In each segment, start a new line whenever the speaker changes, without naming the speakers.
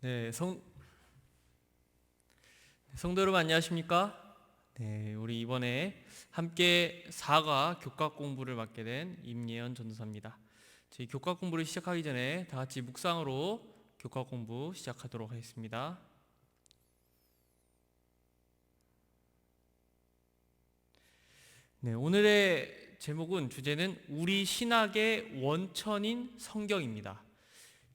네, 성도 여러분 안녕하십니까? 네, 우리 이번에 함께 사과 교과 공부를 맡게 된 임예연 전도사입니다. 저희 교과 공부를 시작하기 전에 다 같이 묵상으로 교과 공부 시작하도록 하겠습니다. 네, 오늘의 주제는 우리 신학의 원천인 성경입니다.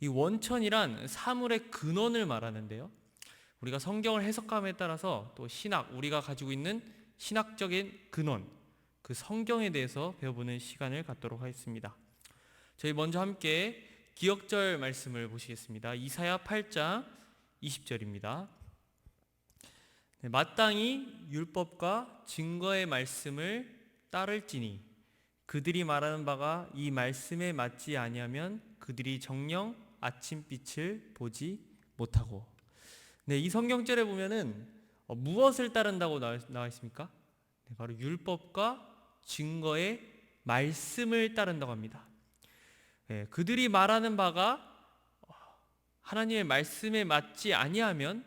이 원천이란 사물의 근원을 말하는데요. 우리가 성경을 해석함에 따라서 또 신학, 우리가 가지고 있는 신학적인 근원, 그 성경에 대해서 배워보는 시간을 갖도록 하겠습니다. 저희 먼저 함께 기억절 말씀을 보시겠습니다. 이사야 8장 20절입니다. 네, 마땅히 율법과 증거의 말씀을 따를지니 그들이 말하는 바가 이 말씀에 맞지 아니하면 그들이 정녕 아침빛을 보지 못하고. 네, 이 성경절에 보면은 무엇을 따른다고 나와 있습니까? 네, 바로 율법과 증거의 말씀을 따른다고 합니다. 네, 그들이 말하는 바가 하나님의 말씀에 맞지 아니하면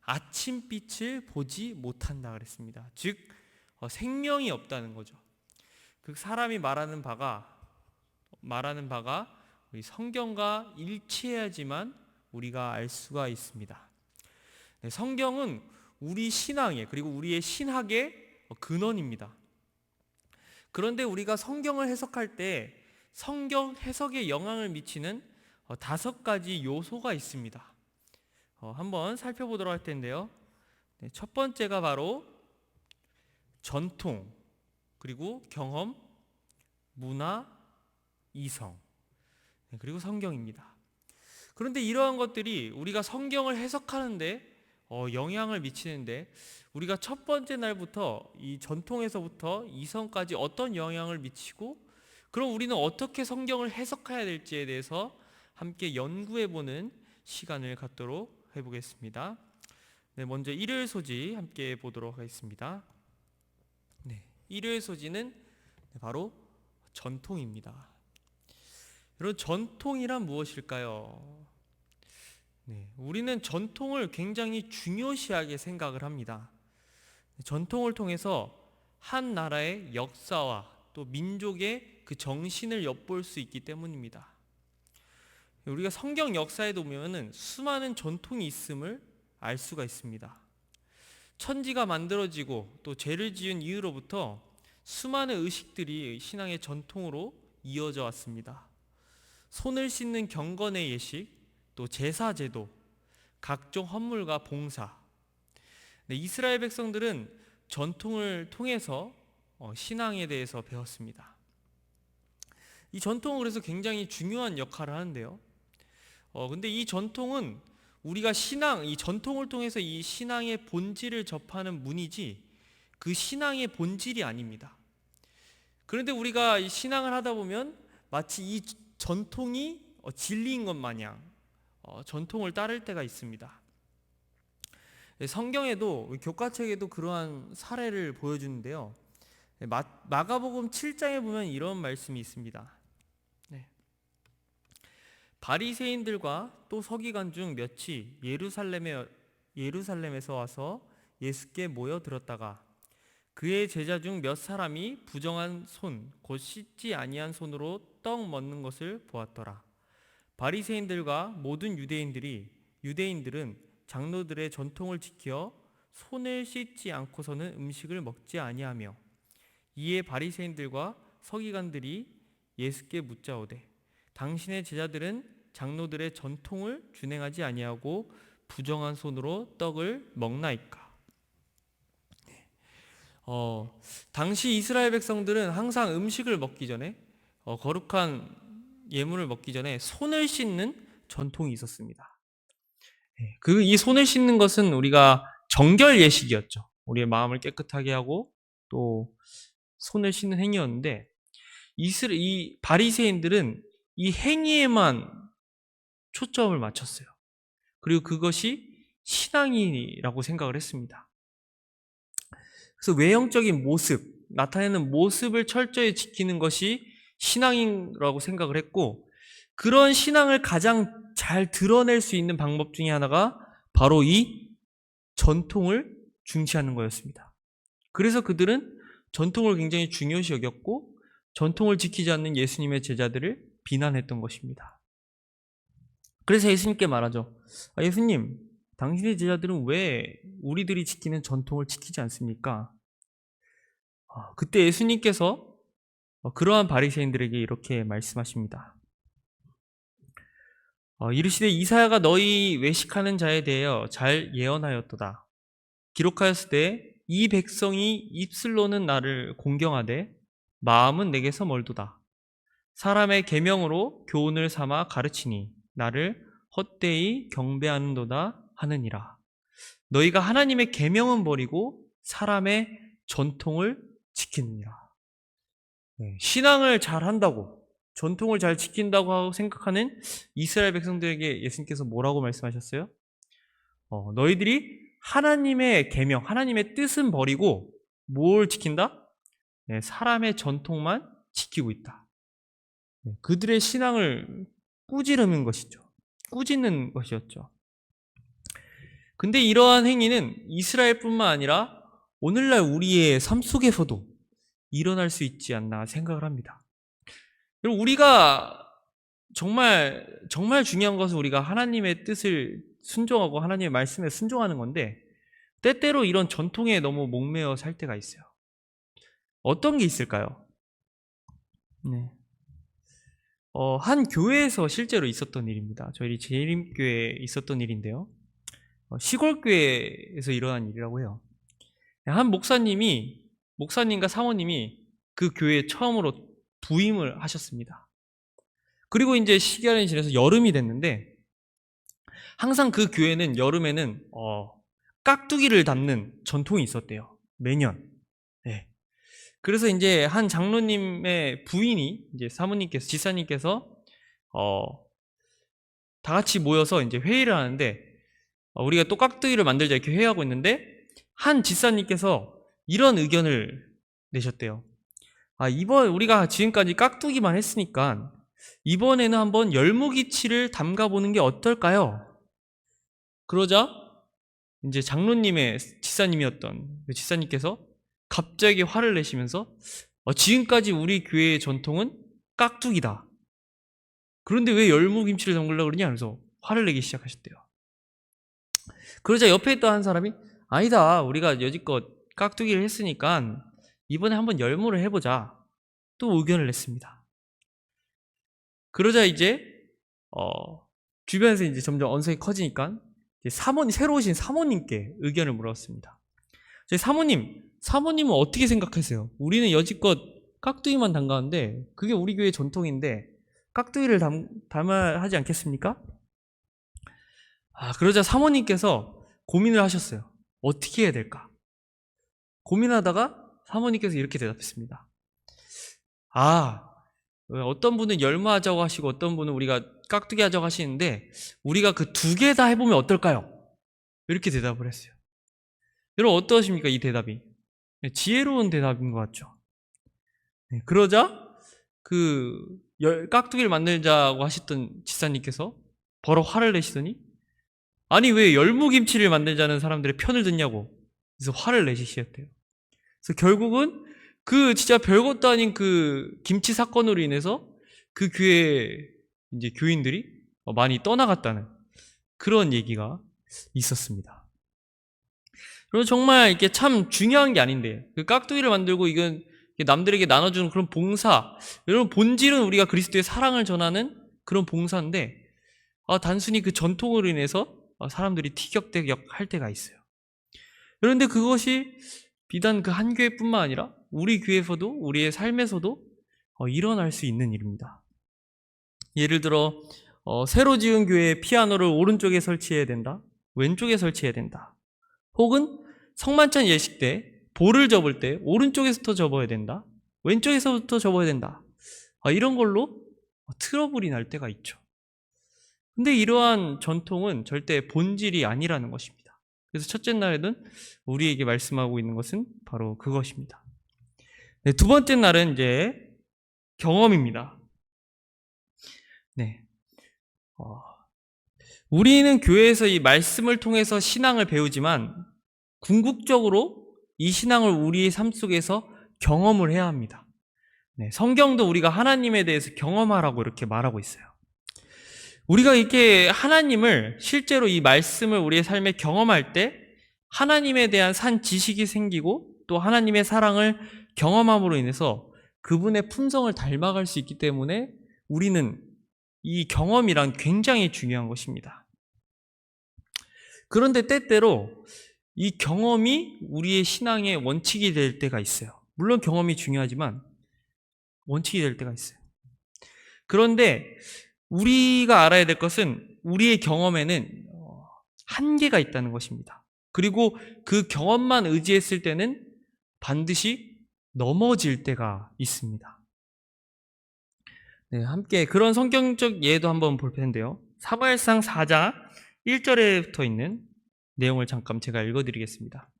아침빛을 보지 못한다 그랬습니다. 즉 생명이 없다는 거죠. 그 사람이 말하는 바가 우리 성경과 일치해야지만 우리가 알 수가 있습니다. 네, 성경은 우리 신앙의 그리고 우리의 신학의 근원입니다. 그런데 우리가 성경을 해석할 때 성경 해석에 영향을 미치는 5가지 요소가 있습니다. 한번 살펴보도록 할 텐데요. 네, 첫 번째가 바로 전통, 그리고 경험, 문화, 이성, 네, 그리고 성경입니다. 그런데 이러한 것들이 우리가 성경을 해석하는데 영향을 미치는데 우리가 첫 번째 날부터 이 전통에서부터 이성까지 어떤 영향을 미치고 그럼 우리는 어떻게 성경을 해석해야 될지에 대해서 함께 연구해보는 시간을 갖도록 해보겠습니다. 네, 먼저 일요일 소지 함께 보도록 하겠습니다. 네, 일요일 소지는 바로 전통입니다. 여러분, 전통이란 무엇일까요? 네, 우리는 전통을 굉장히 중요시하게 생각을 합니다. 전통을 통해서 한 나라의 역사와 또 민족의 그 정신을 엿볼 수 있기 때문입니다. 우리가 성경 역사에도 보면은 수많은 전통이 있음을 알 수가 있습니다. 천지가 만들어지고 또 죄를 지은 이후로부터 수많은 의식들이 신앙의 전통으로 이어져 왔습니다. 손을 씻는 경건의 예식, 또 제사 제도, 각종 헌물과 봉사. 네, 이스라엘 백성들은 전통을 통해서 신앙에 대해서 배웠습니다. 이 전통은 그래서 굉장히 중요한 역할을 하는데요. 근데 이 전통은 우리가 이 전통을 통해서 이 신앙의 본질을 접하는 문이지 그 신앙의 본질이 아닙니다. 그런데 우리가 이 신앙을 하다 보면 마치 이 전통이 진리인 것 마냥 전통을 따를 때가 있습니다. 성경에도 교과책에도 그러한 사례를 보여주는데요. 마가복음 7장에 보면 이런 말씀이 있습니다. 네. 바리새인들과 또 서기관 중 몇이 예루살렘에서 와서 예수께 모여 들었다가 그의 제자 중 몇 사람이 부정한 손, 곧 씻지 아니한 손으로 떡 먹는 것을 보았더라. 바리새인들과 모든 유대인들은 장로들의 전통을 지켜 손을 씻지 않고서는 음식을 먹지 아니하며 이에 바리새인들과 서기관들이 예수께 묻자오되 당신의 제자들은 장로들의 전통을 준행하지 아니하고 부정한 손으로 떡을 먹나이까. 당시 이스라엘 백성들은 항상 음식을 먹기 전에 거룩한 예물을 먹기 전에 손을 씻는 전통이 있었습니다. 이 손을 씻는 것은 우리가 정결 예식이었죠. 우리의 마음을 깨끗하게 하고 또 손을 씻는 행위였는데 이 바리새인들은 이 행위에만 초점을 맞췄어요. 그리고 그것이 신앙이라고 생각을 했습니다. 그래서 외형적인 모습, 나타내는 모습을 철저히 지키는 것이 신앙이라고 생각을 했고 그런 신앙을 가장 잘 드러낼 수 있는 방법 중에 하나가 바로 이 전통을 중시하는 거였습니다. 그래서 그들은 전통을 굉장히 중요시 여겼고 전통을 지키지 않는 예수님의 제자들을 비난했던 것입니다. 그래서 예수님께 말하죠. 예수님, 당신의 제자들은 왜 우리들이 지키는 전통을 지키지 않습니까? 그때 예수님께서 그러한 바리새인들에게 이렇게 말씀하십니다. 이르시되 이사야가 너희 외식하는 자에 대하여 잘 예언하였도다. 기록하였을 때 이 백성이 입술로는 나를 공경하되 마음은 내게서 멀도다. 사람의 계명으로 교훈을 삼아 가르치니 나를 헛되이 경배하는도다 하느니라. 너희가 하나님의 계명은 버리고 사람의 전통을 지키느니라. 신앙을 잘 한다고, 전통을 잘 지킨다고 생각하는 이스라엘 백성들에게 예수님께서 뭐라고 말씀하셨어요? 너희들이 하나님의 계명, 하나님의 뜻은 버리고 뭘 지킨다? 사람의 전통만 지키고 있다. 그들의 신앙을 꾸지르는 것이죠. 꾸짖는 것이었죠. 근데 이러한 행위는 이스라엘뿐만 아니라 오늘날 우리의 삶 속에서도 일어날 수 있지 않나 생각을 합니다. 그리고 우리가 정말 중요한 것은 우리가 하나님의 뜻을 순종하고 하나님의 말씀에 순종하는 건데 때때로 이런 전통에 너무 목매어 살 때가 있어요. 어떤 게 있을까요? 네. 한 교회에서 실제로 있었던 일입니다. 저희 재림교회에 있었던 일인데요. 시골 교회에서 일어난 일이라고 해요. 한 목사님과 사모님이 그 교회에 처음으로 부임을 하셨습니다. 그리고 이제 시간이 지나서 여름이 됐는데 항상 그 교회는 여름에는 깍두기를 담는 전통이 있었대요. 매년. 네. 그래서 이제 한 장로님의 부인이 이제 사모님께서 지사님께서 다 같이 모여서 이제 회의를 하는데 우리가 또 깍두기를 만들자 이렇게 회의하고 있는데 한 지사님께서 이런 의견을 내셨대요. 이번 우리가 지금까지 깍두기만 했으니까 이번에는 한번 열무김치를 담가보는 게 어떨까요? 그러자 이제 장로님의 지사님이었던 그 지사님께서 갑자기 화를 내시면서 지금까지 우리 교회의 전통은 깍두기다. 그런데 왜 열무김치를 담그려고 그러냐? 그래서 화를 내기 시작하셨대요. 그러자 옆에 있던 한 사람이 아니다. 우리가 여지껏 깍두기를 했으니까 이번에 한번 열무를 해보자. 또 의견을 냈습니다. 그러자 이제 주변에서 이제 점점 언성이 커지니까 새로 오신 사모님께 의견을 물었습니다. 사모님은 어떻게 생각하세요? 우리는 여지껏 깍두기만 담가는데 그게 우리 교회 전통인데 깍두기를 담아야 하지 않겠습니까? 그러자 사모님께서 고민을 하셨어요. 어떻게 해야 될까? 고민하다가 사모님께서 이렇게 대답했습니다. 어떤 분은 열무하자고 하시고 어떤 분은 우리가 깍두기 하자고 하시는데 우리가 그 두 개 다 해보면 어떨까요? 이렇게 대답을 했어요. 여러분 어떠십니까? 이 대답이 지혜로운 대답인 것 같죠? 그러자 깍두기를 만들자고 하셨던 지사님께서 버럭 화를 내시더니 아니 왜 열무김치를 만들자는 사람들의 편을 듣냐고 그래서 화를 내시셨대요. 그래서 결국은 진짜 별것도 아닌 그 김치 사건으로 인해서 그 교회 이제 교인들이 많이 떠나갔다는 그런 얘기가 있었습니다. 그리고 정말 이게 참 중요한 게 아닌데 그 깍두기를 만들고 이건 남들에게 나눠주는 그런 봉사, 여러분 본질은 우리가 그리스도의 사랑을 전하는 그런 봉사인데 단순히 그 전통으로 인해서 사람들이 티격태격 할 때가 있어요. 그런데 그것이 비단 그 한 교회뿐만 아니라 우리 교회에서도 우리의 삶에서도 일어날 수 있는 일입니다. 예를 들어 새로 지은 교회에 피아노를 오른쪽에 설치해야 된다, 왼쪽에 설치해야 된다. 혹은 성만찬 예식 때 볼을 접을 때 오른쪽에서부터 접어야 된다, 왼쪽에서부터 접어야 된다. 이런 걸로 트러블이 날 때가 있죠. 근데 이러한 전통은 절대 본질이 아니라는 것입니다. 그래서 첫째 날에는 우리에게 말씀하고 있는 것은 바로 그것입니다. 네, 두 번째 날은 이제 경험입니다. 네. 우리는 교회에서 이 말씀을 통해서 신앙을 배우지만 궁극적으로 이 신앙을 우리의 삶 속에서 경험을 해야 합니다. 네, 성경도 우리가 하나님에 대해서 경험하라고 이렇게 말하고 있어요. 우리가 이렇게 하나님을 실제로 이 말씀을 우리의 삶에 경험할 때 하나님에 대한 산 지식이 생기고 또 하나님의 사랑을 경험함으로 인해서 그분의 품성을 닮아갈 수 있기 때문에 우리는 이 경험이란 굉장히 중요한 것입니다. 그런데 때때로 이 경험이 우리의 신앙의 원칙이 될 때가 있어요. 물론 경험이 중요하지만 원칙이 될 때가 있어요. 그런데 우리가 알아야 될 것은 우리의 경험에는 한계가 있다는 것입니다. 그리고 그 경험만 의지했을 때는 반드시 넘어질 때가 있습니다. 네, 함께 그런 성경적 예도 한번 볼 텐데요. 사무엘상 4장 1절에 붙어 있는 내용을 잠깐 제가 읽어드리겠습니다.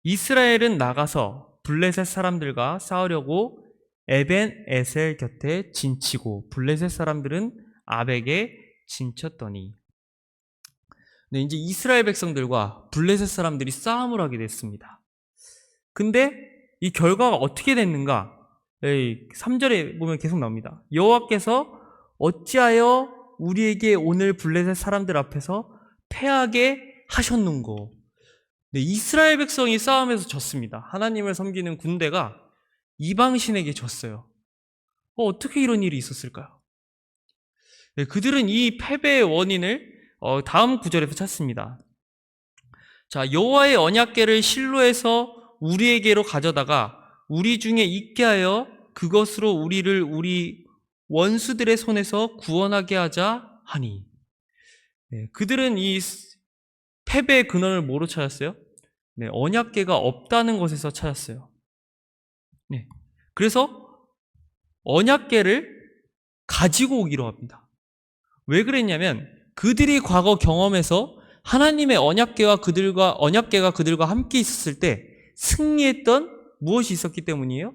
이스라엘은 나가서 블레셋 사람들과 싸우려고 에벤 에셀 곁에 진치고 블레셋 사람들은 아벡에 진쳤더니. 네, 이제 이스라엘 백성들과 블레셋 사람들이 싸움을 하게 됐습니다. 근데 이 결과가 어떻게 됐는가? 3절에 보면 계속 나옵니다. 여호와께서 어찌하여 우리에게 오늘 블레셋 사람들 앞에서 패하게 하셨는고. 네, 이스라엘 백성이 싸움에서 졌습니다. 하나님을 섬기는 군대가 이방신에게 졌어요. 어떻게 이런 일이 있었을까요? 네, 그들은 이 패배의 원인을 다음 구절에서 찾습니다. 자, 여호와의 언약궤를 실로에서 우리에게로 가져다가 우리 중에 있게 하여 그것으로 우리를 우리 원수들의 손에서 구원하게 하자 하니. 네, 그들은 이 패배의 근원을 뭐로 찾았어요? 네, 언약궤가 없다는 것에서 찾았어요. 네, 그래서 언약궤를 가지고 오기로 합니다. 왜 그랬냐면 그들이 과거 경험에서 하나님의 언약궤가 그들과 함께 있었을 때 승리했던 무엇이 있었기 때문이에요?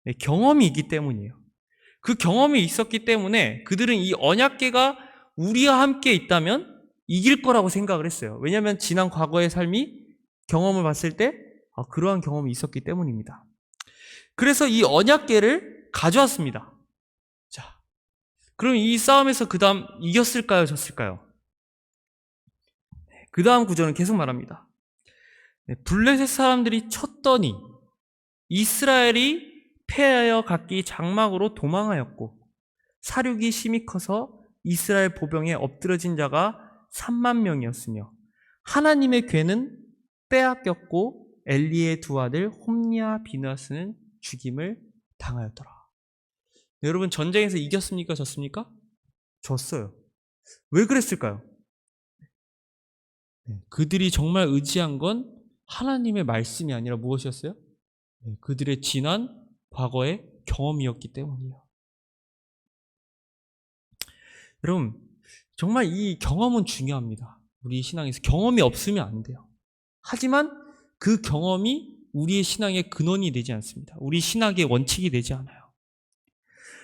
네, 경험이 있기 때문이에요. 그 경험이 있었기 때문에 그들은 이 언약궤가 우리와 함께 있다면 이길 거라고 생각을 했어요. 왜냐하면 지난 과거의 삶이 경험을 봤을 때 그러한 경험이 있었기 때문입니다. 그래서 이 언약궤를 가져왔습니다. 자, 그럼 이 싸움에서 그 다음 이겼을까요? 졌을까요? 그 다음 구절은 계속 말합니다. 블레셋 사람들이 쳤더니 이스라엘이 패하여 각기 장막으로 도망하였고 사륙이 심히 커서 이스라엘 보병에 엎드러진 자가 3만 명이었으며 하나님의 궤는 빼앗겼고 엘리의 두 아들 홈니와 비느하스는 죽임을 당하였더라. 네, 여러분 전쟁에서 이겼습니까? 졌습니까? 졌어요. 왜 그랬을까요? 네, 그들이 정말 의지한 건 하나님의 말씀이 아니라 무엇이었어요? 네, 그들의 지난 과거의 경험이었기 때문이에요. 여러분 정말 이 경험은 중요합니다. 우리 신앙에서 경험이 없으면 안 돼요. 하지만 그 경험이 우리의 신앙의 근원이 되지 않습니다. 우리 신학의 원칙이 되지 않아요.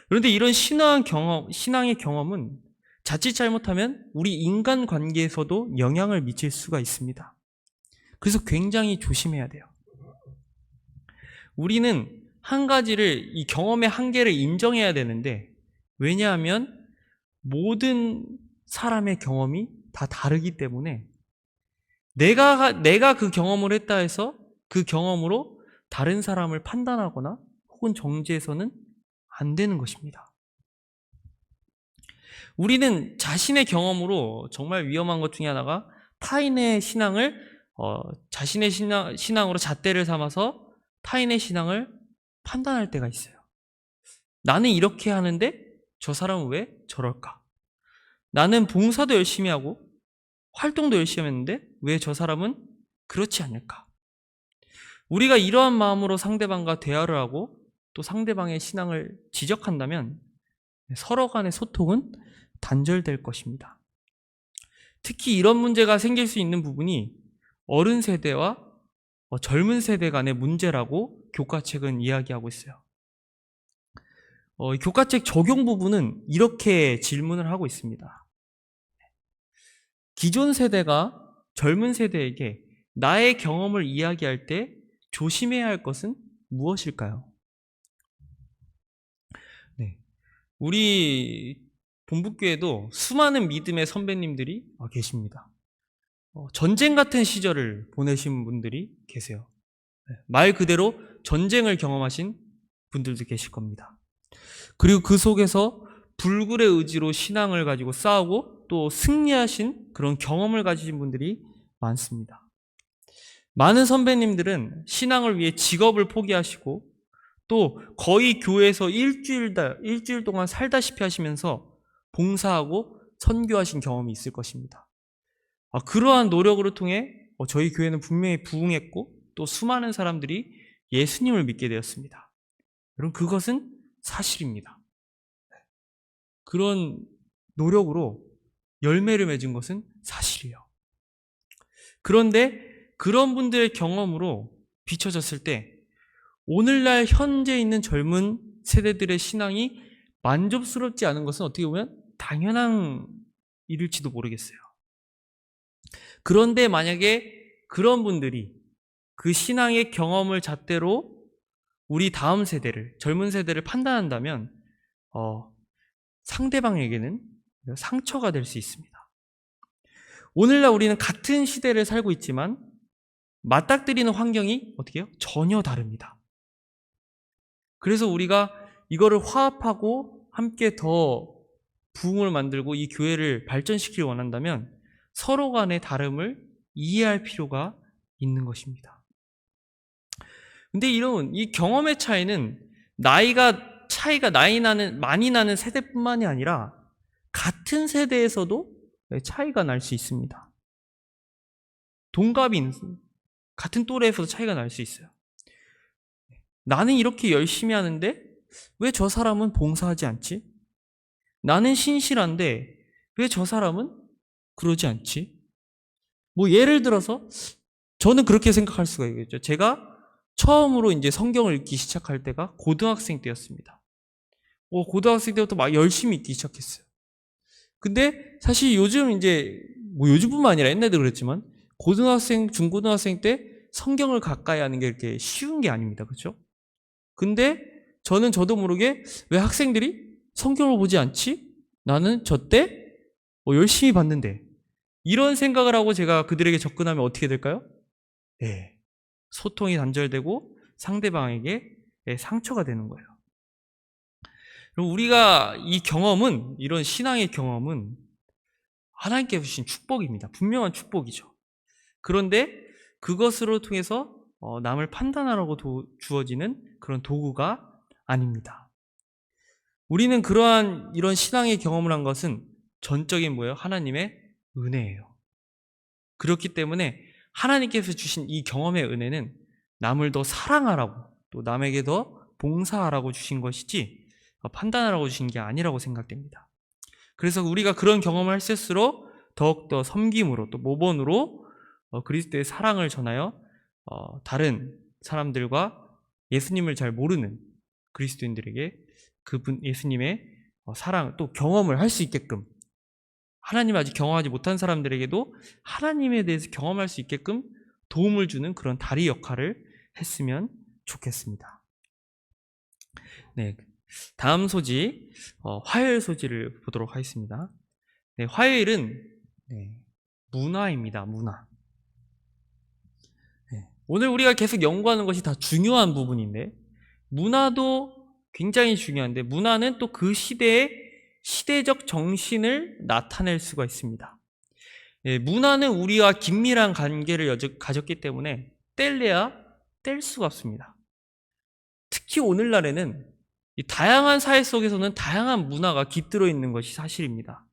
그런데 이런 신앙의 경험은 자칫 잘못하면 우리 인간관계에서도 영향을 미칠 수가 있습니다. 그래서 굉장히 조심해야 돼요. 우리는 한 가지를, 이 경험의 한계를 인정해야 되는데, 왜냐하면 모든 사람의 경험이 다 다르기 때문에 내가 그 경험을 했다 해서 그 경험으로 다른 사람을 판단하거나 혹은 정죄해서는 안 되는 것입니다. 우리는 자신의 경험으로 정말 위험한 것 중에 하나가 타인의 신앙을 자신의 신앙으로 잣대를 삼아서 타인의 신앙을 판단할 때가 있어요. 나는 이렇게 하는데 저 사람은 왜 저럴까? 나는 봉사도 열심히 하고 활동도 열심히 했는데 왜 저 사람은 그렇지 않을까? 우리가 이러한 마음으로 상대방과 대화를 하고 또 상대방의 신앙을 지적한다면 서로 간의 소통은 단절될 것입니다. 특히 이런 문제가 생길 수 있는 부분이 어른 세대와 젊은 세대 간의 문제라고 교과책은 이야기하고 있어요. 교과책 적용 부분은 이렇게 질문을 하고 있습니다. 기존 세대가 젊은 세대에게 나의 경험을 이야기할 때 조심해야 할 것은 무엇일까요? 네. 우리 본부교회도 수많은 믿음의 선배님들이 계십니다. 전쟁 같은 시절을 보내신 분들이 계세요. 말 그대로 전쟁을 경험하신 분들도 계실 겁니다. 그리고 그 속에서 불굴의 의지로 신앙을 가지고 싸우고 또 승리하신 그런 경험을 가지신 분들이 많습니다. 많은 선배님들은 신앙을 위해 직업을 포기하시고 또 거의 교회에서 일주일 동안 살다시피 하시면서 봉사하고 선교하신 경험이 있을 것입니다. 그러한 노력으로 통해 저희 교회는 분명히 부흥했고 또 수많은 사람들이 예수님을 믿게 되었습니다. 여러분, 그것은 사실입니다. 그런 노력으로 열매를 맺은 것은 사실이에요. 그런데 그런 분들의 경험으로 비춰졌을 때 오늘날 현재 있는 젊은 세대들의 신앙이 만족스럽지 않은 것은 어떻게 보면 당연한 일일지도 모르겠어요. 그런데 만약에 그런 분들이 그 신앙의 경험을 잣대로 우리 다음 세대를, 젊은 세대를 판단한다면 상대방에게는 상처가 될 수 있습니다. 오늘날 우리는 같은 시대를 살고 있지만 맞닥뜨리는 환경이 어떻게 해요? 전혀 다릅니다. 그래서 우리가 이거를 화합하고 함께 더 부흥을 만들고 이 교회를 발전시키길 원한다면 서로 간의 다름을 이해할 필요가 있는 것입니다. 근데 이 경험의 차이는 차이가 많이 나는 세대뿐만이 아니라 같은 세대에서도 차이가 날 수 있습니다. 동갑인 같은 또래에서도 차이가 날 수 있어요. 나는 이렇게 열심히 하는데 왜 저 사람은 봉사하지 않지? 나는 신실한데 왜 저 사람은 그러지 않지? 예를 들어서 저는 그렇게 생각할 수가 있겠죠. 제가 처음으로 이제 성경을 읽기 시작할 때가 고등학생 때였습니다. 고등학생 때부터 막 열심히 읽기 시작했어요. 근데 사실 요즘 요즘뿐만 아니라 옛날에도 그랬지만 고등학생, 중고등학생 때 성경을 가까이 하는 게 이렇게 쉬운 게 아닙니다. 그렇죠? 근데 저도 모르게 왜 학생들이 성경을 보지 않지? 나는 저 때 열심히 봤는데, 이런 생각을 하고 제가 그들에게 접근하면 어떻게 될까요? 네, 소통이 단절되고 상대방에게 상처가 되는 거예요. 그럼 우리가 이런 신앙의 경험은 하나님께서 주신 축복입니다. 분명한 축복이죠. 그런데 그것으로 통해서 남을 판단하라고 주어지는 그런 도구가 아닙니다. 우리는 이런 신앙의 경험을 한 것은 전적인 하나님의 은혜예요. 그렇기 때문에 하나님께서 주신 이 경험의 은혜는 남을 더 사랑하라고 또 남에게 더 봉사하라고 주신 것이지 판단하라고 주신 게 아니라고 생각됩니다. 그래서 우리가 그런 경험을 할수록 더욱더 섬김으로 또 모범으로 그리스도의 사랑을 전하여 다른 사람들과 예수님을 잘 모르는 그리스도인들에게 예수님의 사랑 또 경험을 할 수 있게끔, 하나님을 아직 경험하지 못한 사람들에게도 하나님에 대해서 경험할 수 있게끔 도움을 주는 그런 다리 역할을 했으면 좋겠습니다. 네, 다음 소지, 화요일 소지를 보도록 하겠습니다. 네, 화요일은 문화입니다. 문화. 오늘 우리가 계속 연구하는 것이 다 중요한 부분인데, 문화도 굉장히 중요한데 문화는 또 그 시대의 시대적 정신을 나타낼 수가 있습니다. 문화는 우리와 긴밀한 관계를 가졌기 때문에 뗄래야 뗄 수가 없습니다. 특히 오늘날에는 이 다양한 사회 속에서는 다양한 문화가 깃들어 있는 것이 사실입니다.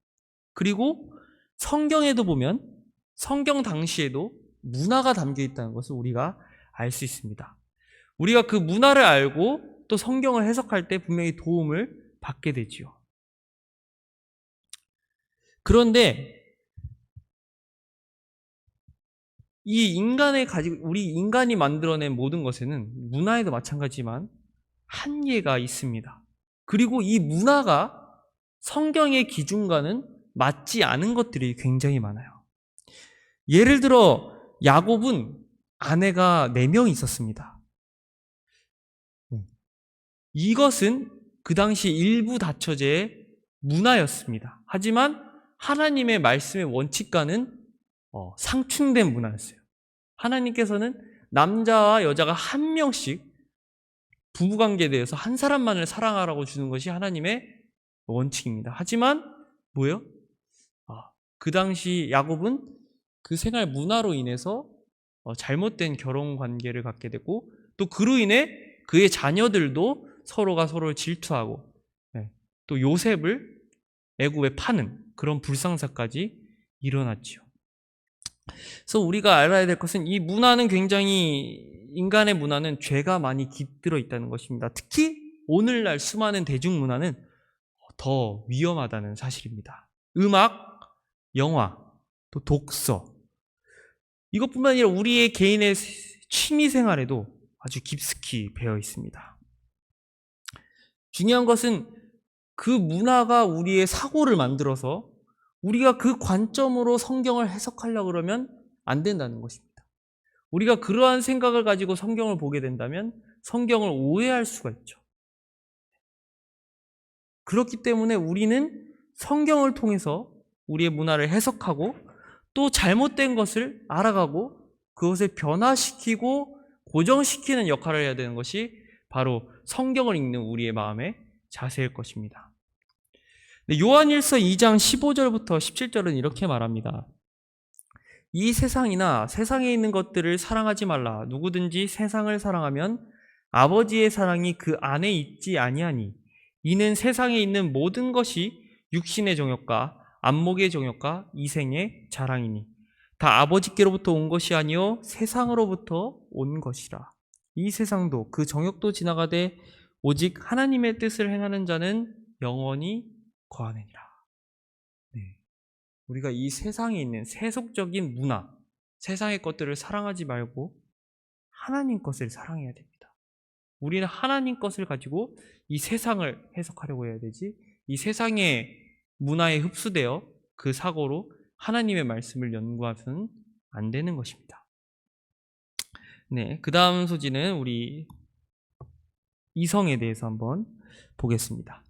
그리고 성경에도 보면 성경 당시에도 문화가 담겨 있다는 것을 우리가 알 수 있습니다. 우리가 그 문화를 알고 또 성경을 해석할 때 분명히 도움을 받게 되지요. 그런데 우리 인간이 만들어낸 모든 것에는 문화에도 마찬가지지만 한계가 있습니다. 그리고 이 문화가 성경의 기준과는 맞지 않은 것들이 굉장히 많아요. 예를 들어 야곱은 아내가 4명 있었습니다. 이것은 그 당시 일부 다처제의 문화였습니다. 하지만 하나님의 말씀의 원칙과는 상충된 문화였어요. 하나님께서는 남자와 여자가 한 명씩 부부관계에 대해서 한 사람만을 사랑하라고 주는 것이 하나님의 원칙입니다. 하지만 뭐예요? 그 당시 야곱은 그 생활 문화로 인해서 잘못된 결혼 관계를 갖게 되고, 또 그로 인해 그의 자녀들도 서로가 서로를 질투하고, 또 요셉을 애굽에 파는 그런 불상사까지 일어났죠. 그래서 우리가 알아야 될 것은 이 문화는 굉장히, 인간의 문화는 죄가 많이 깃들어 있다는 것입니다. 특히 오늘날 수많은 대중문화는 더 위험하다는 사실입니다. 음악, 영화, 또 독서, 이것뿐만 아니라 우리의 개인의 취미 생활에도 아주 깊숙이 배어 있습니다. 중요한 것은 그 문화가 우리의 사고를 만들어서 우리가 그 관점으로 성경을 해석하려고 그러면 안 된다는 것입니다. 우리가 그러한 생각을 가지고 성경을 보게 된다면 성경을 오해할 수가 있죠. 그렇기 때문에 우리는 성경을 통해서 우리의 문화를 해석하고, 또 잘못된 것을 알아가고 그것을 변화시키고 고정시키는 역할을 해야 되는 것이 바로 성경을 읽는 우리의 마음의 자세일 것입니다. 요한일서 2장 15절부터 17절은 이렇게 말합니다. 이 세상이나 세상에 있는 것들을 사랑하지 말라. 누구든지 세상을 사랑하면 아버지의 사랑이 그 안에 있지 아니하니, 이는 세상에 있는 모든 것이 육신의 정욕과 안목의 정욕과 이생의 자랑이니 다 아버지께로부터 온 것이 아니요 세상으로부터 온 것이라. 이 세상도 그 정욕도 지나가되 오직 하나님의 뜻을 행하는 자는 영원히 거하느니라. 우리가 이 세상에 있는 세속적인 문화, 세상의 것들을 사랑하지 말고 하나님 것을 사랑해야 됩니다. 우리는 하나님 것을 가지고 이 세상을 해석하려고 해야 되지, 이 세상의 문화에 흡수되어 그 사고로 하나님의 말씀을 연구하서는 안 되는 것입니다. 그 다음 소지는 우리 이성에 대해서 한번 보겠습니다.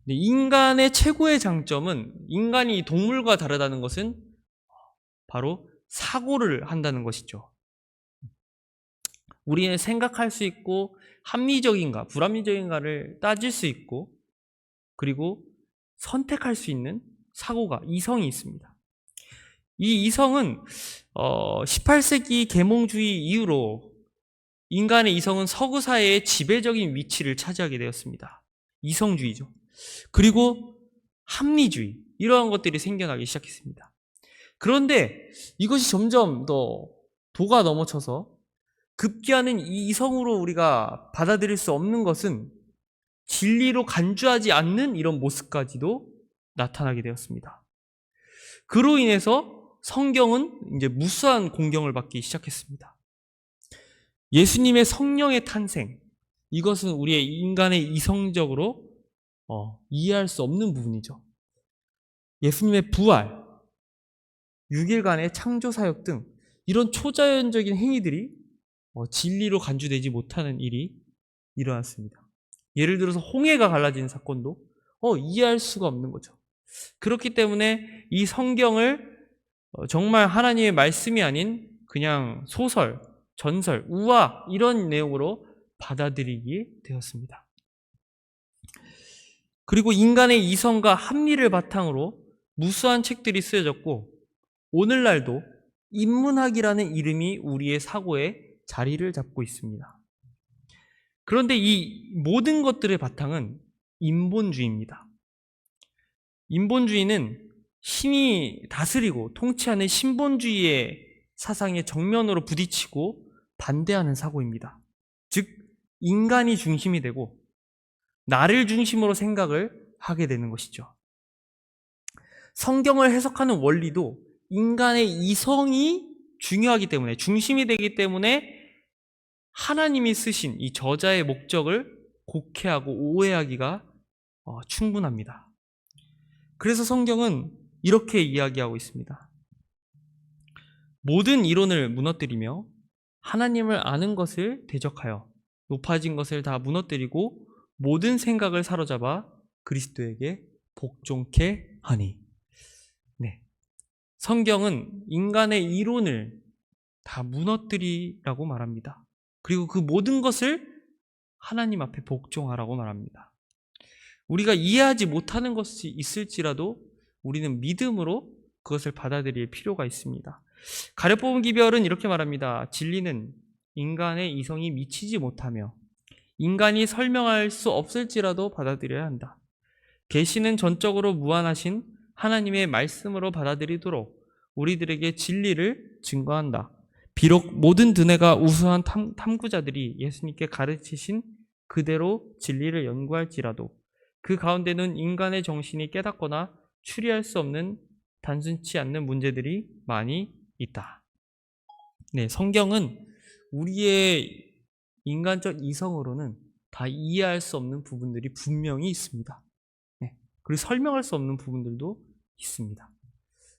인간의 최고의 장점은, 인간이 동물과 다르다는 것은 바로 사고를 한다는 것이죠. 우리는 생각할 수 있고 합리적인가 불합리적인가를 따질 수 있고, 그리고 선택할 수 있는 사고가, 이성이 있습니다. 이 이성은 18세기 계몽주의 이후로 인간의 이성은 서구 사회의 지배적인 위치를 차지하게 되었습니다. 이성주의죠. 그리고 합리주의, 이러한 것들이 생겨나기 시작했습니다. 그런데 이것이 점점 더 도가 넘어쳐서 급기야는 이 이성으로 우리가 받아들일 수 없는 것은 진리로 간주하지 않는 이런 모습까지도 나타나게 되었습니다. 그로 인해서 성경은 이제 무수한 공경을 받기 시작했습니다. 예수님의 성령의 탄생, 이것은 우리의 인간의 이성적으로 이해할 수 없는 부분이죠. 예수님의 부활, 6일간의 창조사역 등 이런 초자연적인 행위들이 진리로 간주되지 못하는 일이 일어났습니다. 예를 들어서 홍해가 갈라지는 사건도 이해할 수가 없는 거죠. 그렇기 때문에 이 성경을 정말 하나님의 말씀이 아닌 그냥 소설, 전설, 우화 이런 내용으로 받아들이게 되었습니다. 그리고 인간의 이성과 합리를 바탕으로 무수한 책들이 쓰여졌고, 오늘날도 인문학이라는 이름이 우리의 사고에 자리를 잡고 있습니다. 그런데 이 모든 것들의 바탕은 인본주의입니다. 인본주의는 신이 다스리고 통치하는 신본주의의 사상에 정면으로 부딪히고 반대하는 사고입니다. 즉, 인간이 중심이 되고 나를 중심으로 생각을 하게 되는 것이죠. 성경을 해석하는 원리도 인간의 이성이 중요하기 때문에, 중심이 되기 때문에 하나님이 쓰신 이 저자의 목적을 곡해하고 오해하기가 충분합니다. 그래서 성경은 이렇게 이야기하고 있습니다. 모든 이론을 무너뜨리며 하나님을 아는 것을 대적하여 높아진 것을 다 무너뜨리고 모든 생각을 사로잡아 그리스도에게 복종케 하니. 네. 성경은 인간의 이론을 다 무너뜨리라고 말합니다. 그리고 그 모든 것을 하나님 앞에 복종하라고 말합니다. 우리가 이해하지 못하는 것이 있을지라도 우리는 믿음으로 그것을 받아들일 필요가 있습니다. 가려뽑은 기별은 이렇게 말합니다. 진리는 인간의 이성이 미치지 못하며 인간이 설명할 수 없을지라도 받아들여야 한다. 계시는 전적으로 무한하신 하나님의 말씀으로 받아들이도록 우리들에게 진리를 증거한다. 비록 모든 드네가 우수한 탐구자들이 예수님께 가르치신 그대로 진리를 연구할지라도 그 가운데는 인간의 정신이 깨닫거나 추리할 수 없는 단순치 않는 문제들이 많이 있다. 네, 성경은 우리의 인간적 이성으로는 다 이해할 수 없는 부분들이 분명히 있습니다. 네, 그리고 설명할 수 없는 부분들도 있습니다.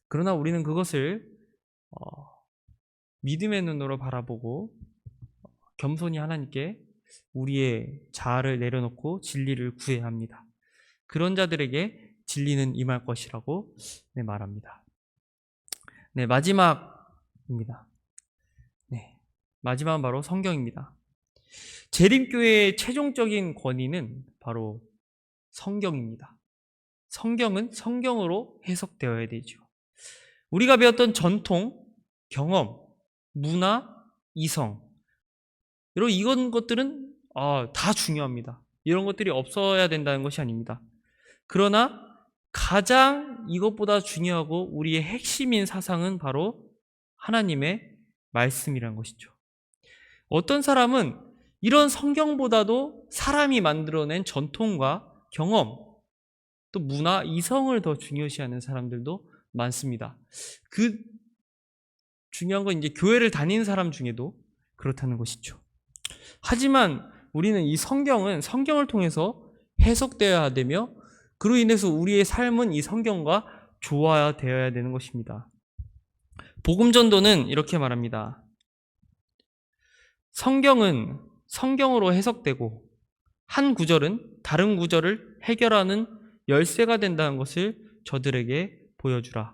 그러나 우리는 그것을 믿음의 눈으로 바라보고 겸손히 하나님께 우리의 자아를 내려놓고 진리를 구해야 합니다. 그런 자들에게 진리는 임할 것이라고 말합니다. 네, 마지막입니다. 네, 마지막은 바로 성경입니다. 재림교회의 최종적인 권위는 바로 성경입니다. 성경은 성경으로 해석되어야 되죠. 우리가 배웠던 전통, 경험, 문화, 이성 이런 것들은 다 중요합니다. 이런 것들이 없어야 된다는 것이 아닙니다. 그러나 가장 이것보다 중요하고 우리의 핵심인 사상은 바로 하나님의 말씀이라는 것이죠. 어떤 사람은 이런 성경보다도 사람이 만들어낸 전통과 경험, 또 문화, 이성을 더 중요시하는 사람들도 많습니다. 그 중요한 건 이제 교회를 다니는 사람 중에도 그렇다는 것이죠. 하지만 우리는 이 성경은 성경을 통해서 해석되어야 되며 그로 인해서 우리의 삶은 이 성경과 조화되어야 되는 것입니다. 복음전도는 이렇게 말합니다. 성경은 성경으로 해석되고 한 구절은 다른 구절을 해결하는 열쇠가 된다는 것을 저들에게 보여주라.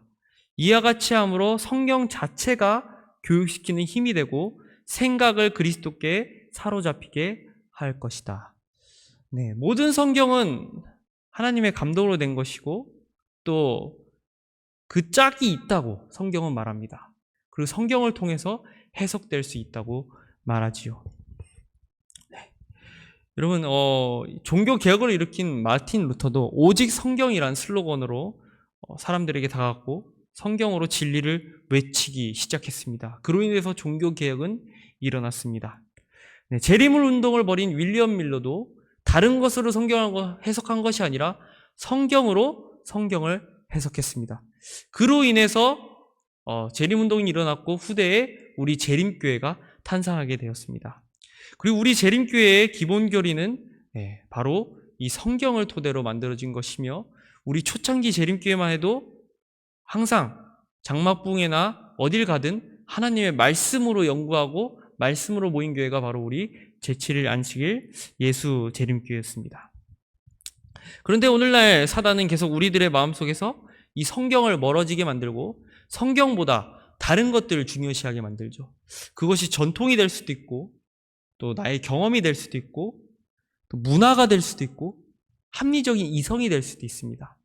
이와 같이 함으로 성경 자체가 교육시키는 힘이 되고 생각을 그리스도께 사로잡히게 할 것이다. 네, 모든 성경은 하나님의 감동으로 된 것이고 또 그 짝이 있다고 성경은 말합니다. 그리고 성경을 통해서 해석될 수 있다고 말하지요. 네. 여러분, 종교 개혁을 일으킨 마틴 루터도 오직 성경이란 슬로건으로 사람들에게 다가갔고 성경으로 진리를 외치기 시작했습니다. 그로 인해서 종교 개혁은 일어났습니다. 네, 재림을 운동을 벌인 윌리엄 밀러도 다른 것으로 성경을 해석한 것이 아니라 성경으로 성경을 해석했습니다. 그로 인해서 재림운동이 일어났고 후대에 우리 재림교회가 탄생하게 되었습니다. 그리고 우리 재림교회의 기본 교리는 바로 이 성경을 토대로 만들어진 것이며 우리 초창기 재림교회만 해도 항상 장막붕에나 어딜 가든 하나님의 말씀으로 연구하고 말씀으로 모인 교회가 바로 우리 제7일 안식일 예수 재림교회였습니다. 그런데 오늘날 사단은 계속 우리들의 마음속에서 이 성경을 멀어지게 만들고 성경보다 다른 것들을 중요시하게 만들죠. 그것이 전통이 될 수도 있고 또 나의 경험이 될 수도 있고 또 문화가 될 수도 있고 합리적인 이성이 될 수도 있습니다.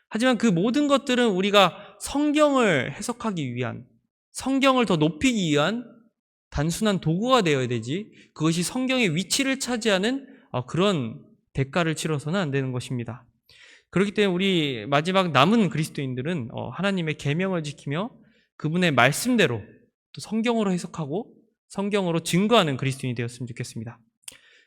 하지만 그 모든 것들은 우리가 성경을 해석하기 위한, 성경을 더 높이기 위한 단순한 도구가 되어야 되지 그것이 성경의 위치를 차지하는 그런 대가를 치러서는 안 되는 것입니다. 그렇기 때문에 우리 마지막 남은 그리스도인들은 하나님의 계명을 지키며 그분의 말씀대로 또 성경으로 해석하고 성경으로 증거하는 그리스도인이 되었으면 좋겠습니다.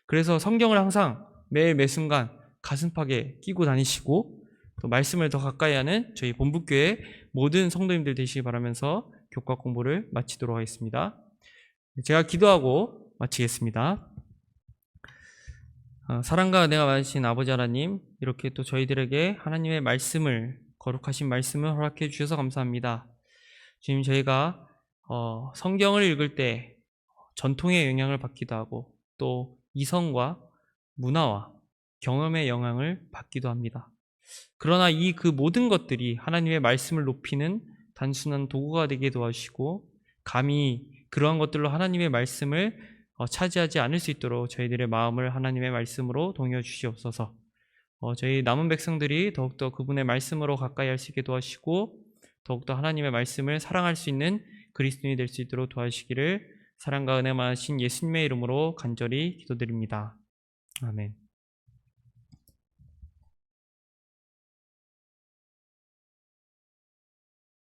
그래서 성경을 항상 매일 매순간 가슴팍에 끼고 다니시고 또 말씀을 더 가까이 하는 저희 본부교회 모든 성도님들 되시기 바라면서 교과 공부를 마치도록 하겠습니다. 제가 기도하고 마치겠습니다. 사랑과 은혜가 많으신 아버지 하나님, 이렇게 또 저희들에게 하나님의 말씀을, 거룩하신 말씀을 허락해 주셔서 감사합니다. 주님, 저희가 성경을 읽을 때 전통의 영향을 받기도 하고 또 이성과 문화와 경험의 영향을 받기도 합니다. 그러나 그 모든 것들이 하나님의 말씀을 높이는 단순한 도구가 되게 도와주시고 감히 그러한 것들로 하나님의 말씀을 차지하지 않을 수 있도록 저희들의 마음을 하나님의 말씀으로 동여 주시옵소서. 저희 남은 백성들이 더욱더 그분의 말씀으로 가까이 할 수 있게 도와주시고 더욱더 하나님의 말씀을 사랑할 수 있는 그리스도인이 될 수 있도록 도와주시기를 사랑과 은혜 많으신 예수님의 이름으로 간절히 기도드립니다. 아멘.